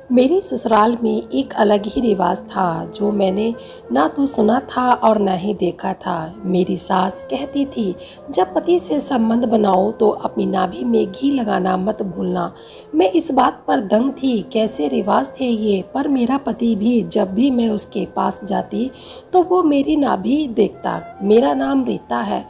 मेरी ससुराल में एक अलग ही रिवाज था जो मैंने ना तो सुना था और ना ही देखा था। मेरी सास कहती थी, जब पति से संबंध बनाओ तो अपनी नाभि में घी लगाना मत भूलना। मैं इस बात पर दंग थी, कैसे रिवाज थे ये। पर मेरा पति भी जब भी मैं उसके पास जाती तो वो मेरी नाभि देखता। मेरा नाम रीता है,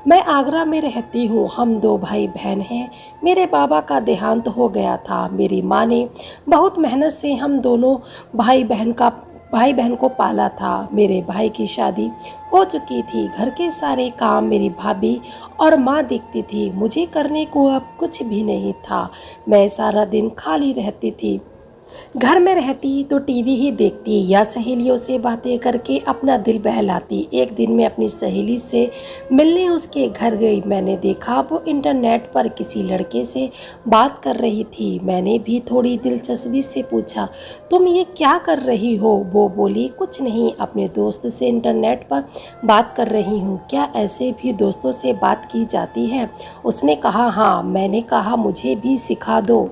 मैं आगरा में रहती हूँ। हम दो भाई बहन हैं। मेरे बाबा का देहांत हो गया था। मेरी माँ ने बहुत मेहनत से हम दोनों भाई बहन को पाला था। मेरे भाई की शादी हो चुकी थी। घर के सारे काम मेरी भाभी और माँ देखती थी। मुझे करने को अब कुछ भी नहीं था। मैं सारा दिन खाली रहती थी। घर में रहती तो टीवी ही देखती या सहेलियों से बातें करके अपना दिल बहलाती। एक दिन मैं अपनी सहेली से मिलने उसके घर गई। मैंने देखा वो इंटरनेट पर किसी लड़के से बात कर रही थी। मैंने भी थोड़ी दिलचस्पी से पूछा, तुम ये क्या कर रही हो? वो बोली, कुछ नहीं, अपने दोस्त से इंटरनेट पर बात कर रही हूँ। क्या ऐसे भी दोस्तों से बात की जाती है? उसने कहा, हाँ। मैंने कहा, मुझे भी सिखा दो।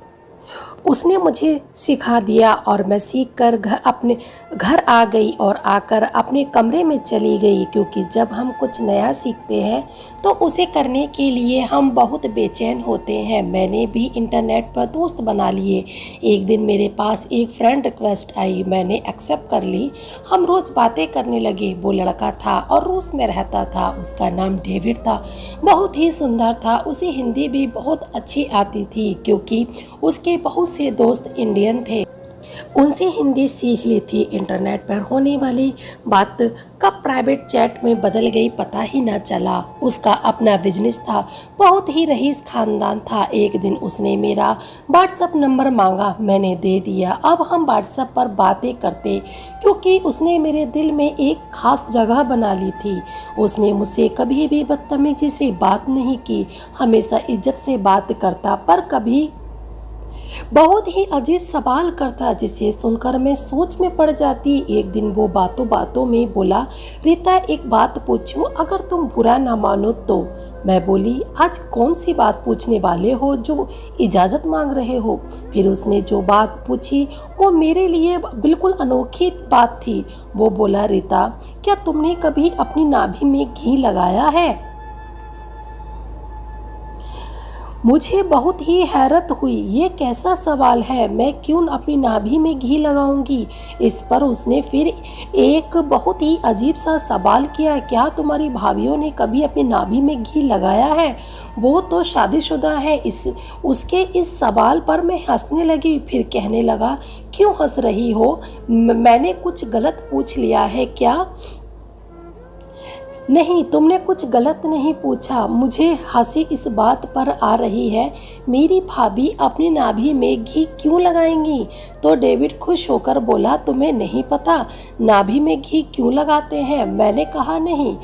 उसने मुझे सिखा दिया और मैं सीख कर अपने घर आ गई और आकर अपने कमरे में चली गई। क्योंकि जब हम कुछ नया सीखते हैं तो उसे करने के लिए हम बहुत बेचैन होते हैं। मैंने भी इंटरनेट पर दोस्त बना लिए। एक दिन मेरे पास एक फ्रेंड रिक्वेस्ट आई, मैंने एक्सेप्ट कर ली। हम रोज़ बातें करने लगे। वो लड़का था और रूस में रहता था। उसका नाम डेविड था। बहुत ही सुंदर था। उसे हिंदी भी बहुत अच्छी आती थी क्योंकि उसके बहुत से दोस्त इंडियन थे। उनसे हिंदी सीख ली थी। इंटरनेट पर होने वाली बात कब प्राइवेट चैट में बदल गई पता ही ना चला। उसका अपना बिजनेस था। बहुत ही रईस खानदान था। एक दिन उसने मेरा व्हाट्सएप नंबर मांगा, मैंने दे दिया। अब हम व्हाट्सएप पर बातें करते क्योंकि उसने मेरे दिल में एक खास जगह बना ली थी। उसने मुझसे कभी भी बदतमीजी से बात नहीं की, हमेशा इज्जत से बात करता। पर कभी बहुत ही अजीब सवाल करता जिसे सुनकर मैं सोच में पड़ जाती। एक दिन वो बातों बातों में बोला, रीता एक बात पूछूं, अगर तुम बुरा ना मानो तो। मैं बोली, आज कौन सी बात पूछने वाले हो जो इजाज़त मांग रहे हो? फिर उसने जो बात पूछी वो मेरे लिए बिल्कुल अनोखी बात थी। वो बोला, रीता क्या तुमने कभी अपनी नाभि में घी लगाया है? मुझे बहुत ही हैरत हुई। ये कैसा सवाल है, मैं क्यों अपनी नाभि में घी लगाऊंगी? इस पर उसने फिर एक बहुत ही अजीब सा सवाल किया, क्या तुम्हारी भाभीियों ने कभी अपनी नाभि में घी लगाया है? वो तो शादीशुदा है। उसके इस सवाल पर मैं हंसने लगी। फिर कहने लगा, क्यों हंस रही हो? मैंने कुछ गलत पूछ लिया है क्या? नहीं, तुमने कुछ गलत नहीं पूछा। मुझे हंसी इस बात पर आ रही है, मेरी भाभी अपनी नाभि में घी क्यों लगाएंगी? तो डेविड खुश होकर बोला, तुम्हें नहीं पता नाभि में घी क्यों लगाते हैं? मैंने कहा, नहीं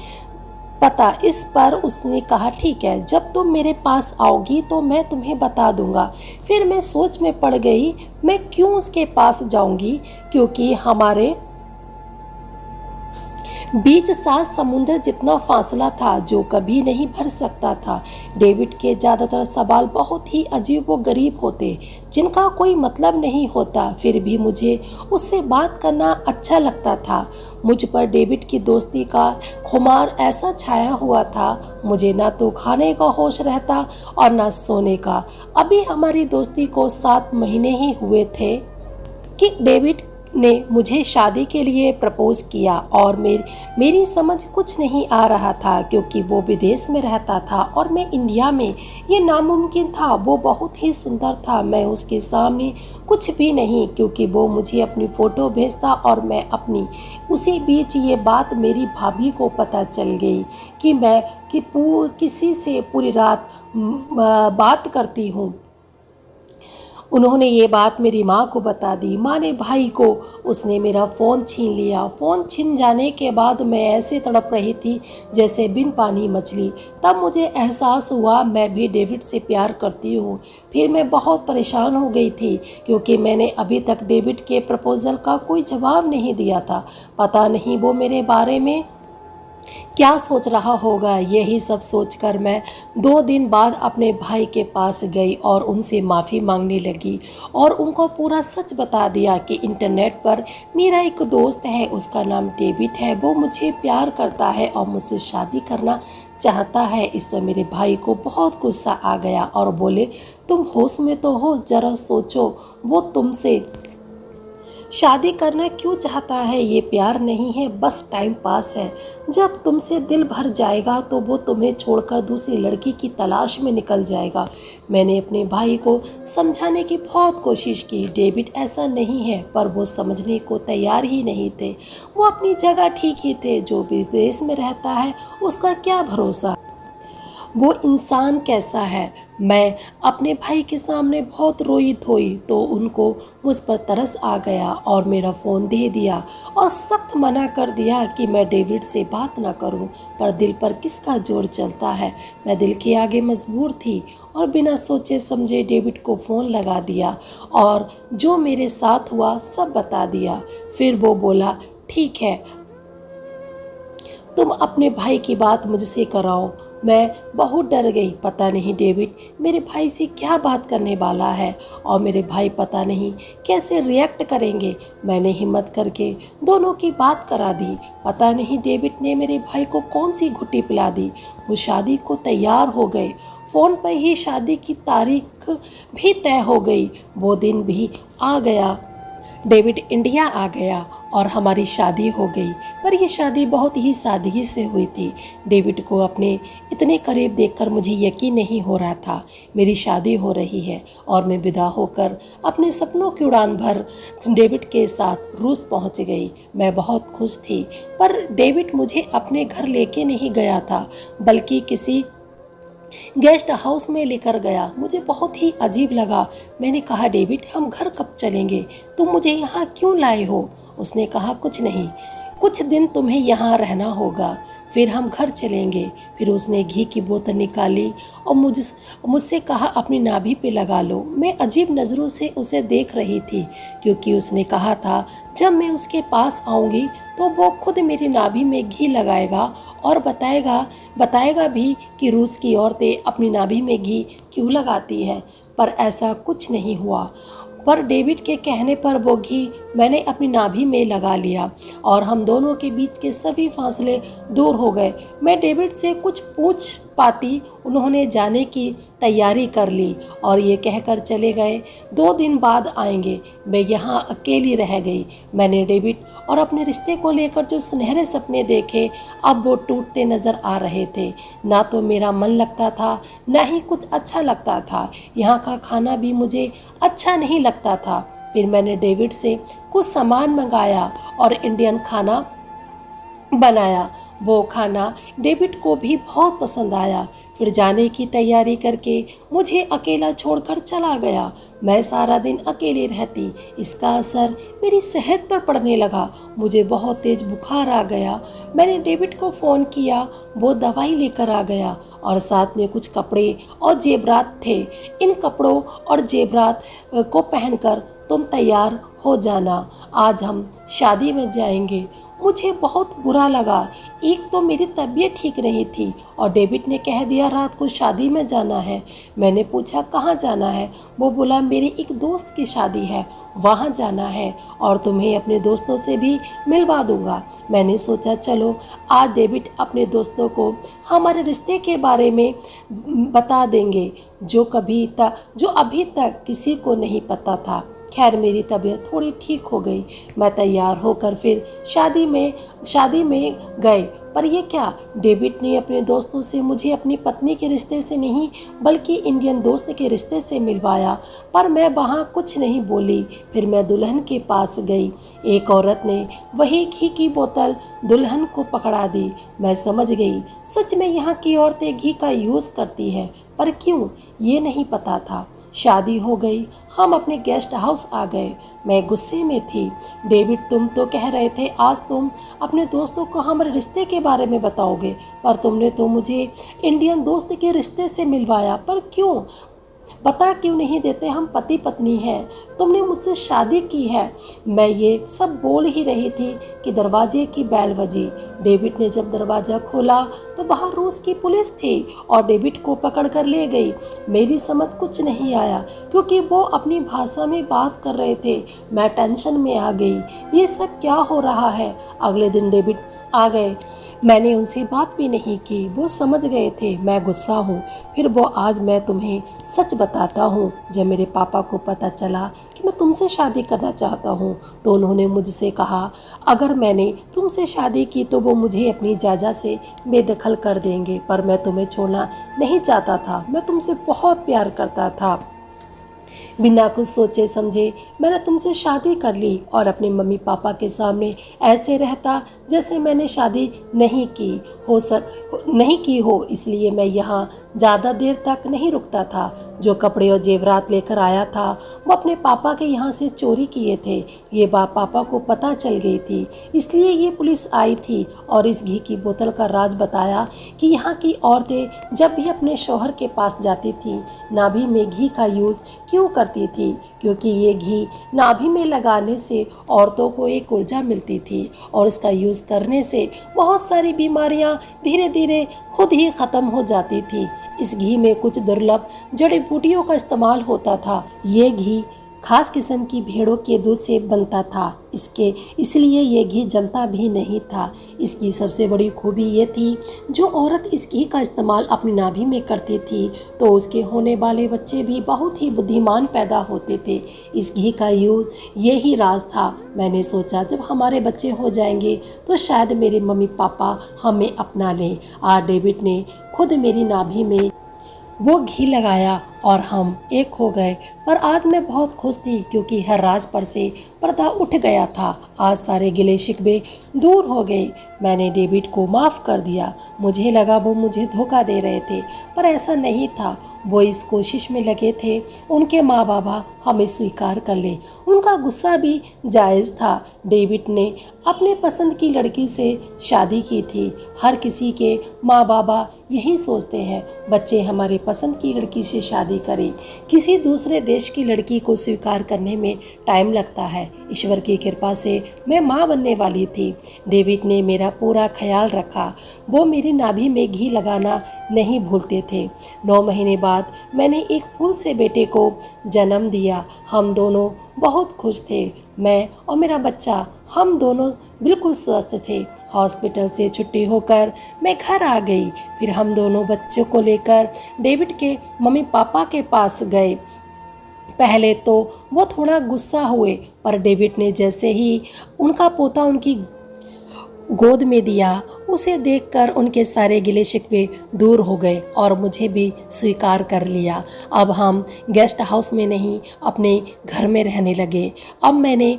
पता। इस पर उसने कहा, ठीक है, जब तुम मेरे पास आओगी तो मैं तुम्हें बता दूंगा। फिर मैं सोच में पड़ गई, मैं क्यों उसके पास जाऊंगी? क्योंकि हमारे बीच सात समुद्र जितना फासला था जो कभी नहीं भर सकता था। डेविड के ज़्यादातर सवाल बहुत ही अजीब व गरीब होते जिनका कोई मतलब नहीं होता। फिर भी मुझे उससे बात करना अच्छा लगता था। मुझ पर डेविड की दोस्ती का खुमार ऐसा छाया हुआ था, मुझे ना तो खाने का होश रहता और ना सोने का। अभी हमारी दोस्ती को 7 महीने ही हुए थे कि डेविड ने मुझे शादी के लिए प्रपोज किया और मेरी समझ कुछ नहीं आ रहा था क्योंकि वो विदेश में रहता था और मैं इंडिया में। ये नामुमकिन था। वो बहुत ही सुंदर था, मैं उसके सामने कुछ भी नहीं क्योंकि वो मुझे अपनी फ़ोटो भेजता और मैं अपनी। उसी बीच ये बात मेरी भाभी को पता चल गई कि मैं किसी से पूरी रात बात करती हूँ। उन्होंने ये बात मेरी माँ को बता दी। माँ ने भाई को, उसने मेरा फ़ोन छीन लिया। फ़ोन छीन जाने के बाद मैं ऐसे तड़प रही थी जैसे बिन पानी मछली। तब मुझे एहसास हुआ मैं भी डेविड से प्यार करती हूँ। फिर मैं बहुत परेशान हो गई थी क्योंकि मैंने अभी तक डेविड के प्रपोज़ल का कोई जवाब नहीं दिया था। पता नहीं वो मेरे बारे में क्या सोच रहा होगा। यही सब सोचकर मैं 2 दिन बाद अपने भाई के पास गई और उनसे माफ़ी मांगने लगी और उनको पूरा सच बता दिया कि इंटरनेट पर मेरा एक दोस्त है, उसका नाम डेविड है, वो मुझे प्यार करता है और मुझसे शादी करना चाहता है। इस पर मेरे भाई को बहुत गुस्सा आ गया और बोले, तुम होश में तो हो, ज़रा सोचो, वो तुमसे शादी करना क्यों चाहता है? ये प्यार नहीं है, बस टाइम पास है। जब तुमसे दिल भर जाएगा तो वो तुम्हें छोड़कर दूसरी लड़की की तलाश में निकल जाएगा। मैंने अपने भाई को समझाने की बहुत कोशिश की, डेविड ऐसा नहीं है, पर वो समझने को तैयार ही नहीं थे। वो अपनी जगह ठीक ही थे। जो विदेश में रहता है उसका क्या भरोसा, वो इंसान कैसा है। मैं अपने भाई के सामने बहुत रोई धोई तो उनको मुझ पर तरस आ गया और मेरा फ़ोन दे दिया और सख्त मना कर दिया कि मैं डेविड से बात ना करूं। पर दिल पर किसका जोर चलता है, मैं दिल के आगे मजबूर थी और बिना सोचे समझे डेविड को फ़ोन लगा दिया और जो मेरे साथ हुआ सब बता दिया। फिर वो बोला, ठीक है, तुम अपने भाई की बात मुझसे कराओ। मैं बहुत डर गई, पता नहीं डेविड मेरे भाई से क्या बात करने वाला है और मेरे भाई पता नहीं कैसे रिएक्ट करेंगे। मैंने हिम्मत करके दोनों की बात करा दी। पता नहीं डेविड ने मेरे भाई को कौन सी घुट्टी पिला दी। वो शादी को तैयार हो गए। फ़ोन पर ही शादी की तारीख भी तय हो गई। वो दिन भी आ गया, डेविड इंडिया आ गया और हमारी शादी हो गई। पर यह शादी बहुत ही सादगी से हुई थी। डेविड को अपने इतने करीब देखकर मुझे यकीन नहीं हो रहा था मेरी शादी हो रही है और मैं विदा होकर अपने सपनों की उड़ान भर डेविड के साथ रूस पहुंच गई। मैं बहुत खुश थी, पर डेविड मुझे अपने घर लेके नहीं गया था, बल्कि किसी गेस्ट हाउस में लेकर गया। मुझे बहुत ही अजीब लगा। मैंने कहा, डेविड हम घर कब चलेंगे? तुम मुझे यहाँ क्यों लाए हो? उसने कहा, कुछ नहीं, कुछ दिन तुम्हें यहाँ रहना होगा, फिर हम घर चलेंगे। फिर उसने घी की बोतल निकाली और मुझसे कहा, अपनी नाभि पे लगा लो। मैं अजीब नज़रों से उसे देख रही थी, क्योंकि उसने कहा था जब मैं उसके पास आऊँगी तो वो खुद मेरी नाभि में घी लगाएगा और बताएगा भी कि रूस की औरतें अपनी नाभि में घी क्यों लगाती हैं। पर ऐसा कुछ नहीं हुआ। पर डेविड के कहने पर वो घी मैंने अपनी नाभि में लगा लिया और हम दोनों के बीच के सभी फासले दूर हो गए। मैं डेविड से कुछ पूछ पाती, उन्होंने जाने की तैयारी कर ली और ये कहकर चले गए 2 दिन बाद आएंगे। मैं यहाँ अकेली रह गई। मैंने डेविड और अपने रिश्ते को लेकर जो सुनहरे सपने देखे, अब वो टूटते नज़र आ रहे थे। ना तो मेरा मन लगता था, ना ही कुछ अच्छा लगता था। यहाँ का खाना भी मुझे अच्छा नहीं लगता था। फिर मैंने डेविड से कुछ सामान मंगाया और इंडियन खाना बनाया। वो खाना डेविड को भी बहुत पसंद आया। फिर जाने की तैयारी करके मुझे अकेला छोड़कर चला गया। मैं सारा दिन अकेली रहती। इसका असर मेरी सेहत पर पड़ने लगा। मुझे बहुत तेज बुखार आ गया। मैंने डेविड को फ़ोन किया, वो दवाई लेकर आ गया और साथ में कुछ कपड़े और जेवरात थे। इन कपड़ों और जेवरात को पहनकर तुम तैयार हो जाना, आज हम शादी में जाएंगे। मुझे बहुत बुरा लगा। एक तो मेरी तबीयत ठीक नहीं थी और डेविड ने कह दिया रात को शादी में जाना है। मैंने पूछा कहाँ जाना है? वो बोला मेरे एक दोस्त की शादी है, वहाँ जाना है और तुम्हें अपने दोस्तों से भी मिलवा दूंगा। मैंने सोचा चलो आज डेविड अपने दोस्तों को हमारे रिश्ते के बारे में बता देंगे, जो अभी तक किसी को नहीं पता था। खैर मेरी तबीयत थोड़ी ठीक हो गई। मैं तैयार होकर फिर शादी में गए। पर ये क्या, डेविड ने अपने दोस्तों से मुझे अपनी पत्नी के रिश्ते से नहीं बल्कि इंडियन दोस्त के रिश्ते से मिलवाया। पर मैं वहाँ कुछ नहीं बोली। फिर मैं दुल्हन के पास गई। एक औरत ने वही घी की बोतल दुल्हन को पकड़ा दी। मैं समझ गई सच में यहाँ की औरतें घी का यूज़ करती हैं, पर क्यों ये नहीं पता था। शादी हो गई, हम अपने गेस्ट हाउस आ गए। मैं गुस्से में थी। डेविड तुम तो कह रहे थे आज तुम अपने दोस्तों को हमारे रिश्ते के बारे में बताओगे, पर तुमने तो मुझे इंडियन दोस्त के रिश्ते से मिलवाया। पर क्यों? बता क्यों नहीं देते, हम पति पत्नी हैं, तुमने मुझसे शादी की है। मैं ये सब बोल ही रही थी कि दरवाजे की बैल बजी। डेविड ने जब दरवाज़ा खोला तो बाहर रूस की पुलिस थी और डेविड को पकड़ कर ले गई। मेरी समझ कुछ नहीं आया क्योंकि वो अपनी भाषा में बात कर रहे थे। मैं टेंशन में आ गई, ये सब क्या हो रहा है। अगले दिन डेविड आ गए। मैंने उनसे बात भी नहीं की, वो समझ गए थे मैं गुस्सा हूँ। फिर वो आज मैं तुम्हें सच बताता हूँ, जब मेरे पापा को पता चला कि मैं तुमसे शादी करना चाहता हूँ तो उन्होंने मुझसे कहा अगर मैंने तुमसे शादी की तो वो मुझे अपनी जायदाद से बेदखल कर देंगे। पर मैं तुम्हें छोड़ना नहीं चाहता था, मैं तुमसे बहुत प्यार करता था। बिना कुछ सोचे समझे मैंने तुमसे शादी कर ली और अपने मम्मी पापा के सामने ऐसे रहता जैसे मैंने शादी नहीं की हो। इसलिए मैं यहाँ ज़्यादा देर तक नहीं रुकता था। जो कपड़े और जेवरात लेकर आया था वो अपने पापा के यहाँ से चोरी किए थे। ये बात पापा को पता चल गई थी, इसलिए ये पुलिस आई थी और इस घी की बोतल का राज बताया कि यहाँ की औरतें जब भी अपने शौहर के पास जाती थी नाभि में घी का यूज़ क्यों करती थी, क्योंकि ये घी नाभि में लगाने से औरतों को एक ऊर्जा मिलती थी और इसका यूज़ करने से बहुत सारी बीमारियां धीरे धीरे खुद ही ख़त्म हो जाती थी। इस घी में कुछ दुर्लभ जड़ी बूटियों का इस्तेमाल होता था। ये घी खास किस्म की भेड़ों के दूध से बनता था, इसलिए ये घी जमता भी नहीं था। इसकी सबसे बड़ी खूबी ये थी, जो औरत इस घी का इस्तेमाल अपनी नाभि में करती थी तो उसके होने वाले बच्चे भी बहुत ही बुद्धिमान पैदा होते थे। इस घी का यूज़ ये ही राज था। मैंने सोचा जब हमारे बच्चे हो जाएंगे तो शायद मेरे मम्मी पापा हमें अपना लें। आज डेविड ने खुद मेरी नाभि में वो घी लगाया और हम एक हो गए। पर आज मैं बहुत खुश थी क्योंकि हर राज पर से पर्दा उठ गया था। आज सारे गिले शिकवे दूर हो गए। मैंने डेविड को माफ़ कर दिया। मुझे लगा वो मुझे धोखा दे रहे थे, पर ऐसा नहीं था। वो इस कोशिश में लगे थे उनके माँ बाबा हमें स्वीकार कर लें। उनका गुस्सा भी जायज़ था। डेविड ने अपने पसंद की लड़की से शादी की थी। हर किसी के माँ बाबा यही सोचते हैं, बच्चे हमारे पसंद की लड़की से शादी करें। किसी दूसरे देश की लड़की को स्वीकार करने में टाइम लगता है। ईश्वर की कृपा से मैं माँ बनने वाली थी। डेविड ने मेरा पूरा ख्याल रखा। वो मेरी नाभि में घी लगाना नहीं भूलते थे। 9 महीने बाद मैंने एक फूल से बेटे को जन्म दिया। हम दोनों बहुत खुश थे। मैं और मेरा बच्चा, हम दोनों बिल्कुल स्वस्थ थे। हॉस्पिटल से छुट्टी होकर मैं घर आ गई। फिर हम दोनों बच्चों को लेकर डेविड के मम्मी पापा के पास गए। पहले तो वो थोड़ा गुस्सा हुए, पर डेविड ने जैसे ही उनका पोता उनकी गोद में दिया, उसे देखकर उनके सारे गिले शिकवे दूर हो गए और मुझे भी स्वीकार कर लिया। अब हम गेस्ट हाउस में नहीं, अपने घर में रहने लगे। अब मैंने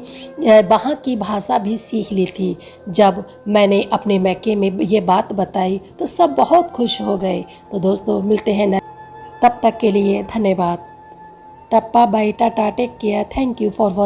वहाँ की भाषा भी सीख ली थी। जब मैंने अपने मैके में ये बात बताई तो सब बहुत खुश हो गए। तो दोस्तों मिलते हैं ना, तब तक के लिए धन्यवाद। टप्पा bye tata, take care, thank you for watching.